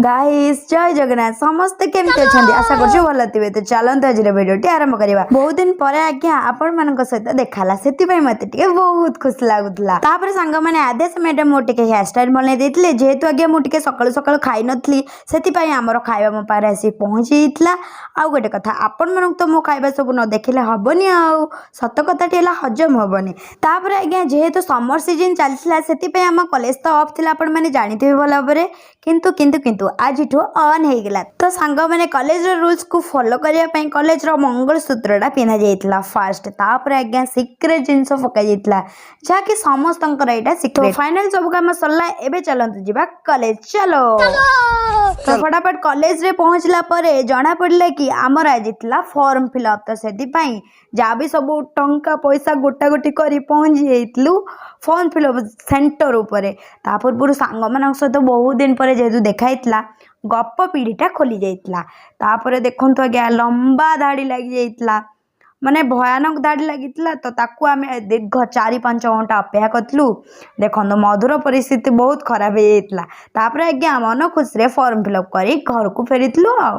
Guys जय जगन्नाथ समस्ते केमती अच्छा आशा कर भल थे तो चलते आज भिडियो आरंभ करवा बहुत दिन पर आज्ञा आपण मान सहित देखाला से मत बहुत खुशी लगुला सांग मैंने आदेश मैडम मोटे हेयर स्टाइल बनई देते जेहेतु आज्ञा मुझे सका सका खाई नी से आमर खावा मो पारे आसी पहुँची आउ गोटे कथा आपण मन तो मो खाଇବା सब न देखले हबनी आउ सत कथाटी हजम हबनी तापर आज्ञा जेहेतु समर सीजन चलता से आम कॉलेज तो ऑफ थी आपण मैंने जानी भल भाव किंतु किंतु किंतु आज ऑन हो गला तो सांग मैंने कॉलेज रूल्स को फॉलो करने कॉलेज मंगलसूत्रटा पिंधा जाइए फास्ट तापर आज्ञा सिक्रेट जिनस पक जहाँकि समस्त सिक्रेट फाइनल सब कम सरला एबे चलतु जीवा कॉलेज चलो तो फटाफट कॉलेज रे पहुँचला परे जना पड़ला कि आमर आज फॉर्म फिलअप तो से जहाँ भी सब टंका पैसा गोटा गोटी कर पहुँची जाइलु फॉर्म फिलअप सेंटर उपरे ता पूर्व सांग मान सहित बहुत दिन पर जेहेतु देखाई गप पीढ़ीटा खोली जाइला तापर देखु आज्ञा लंबा धाड़ी लगी जाइला माने भयानक धाड़ी लगी तो ताकू आम दीर्घ 4-5 घंटा अपेक्षा करूँ देखो मधुर परिस्थिति बहुत खराब हो जाता आज्ञा मन खुशी फॉर्म फिलअप कर घर को फेरी आ।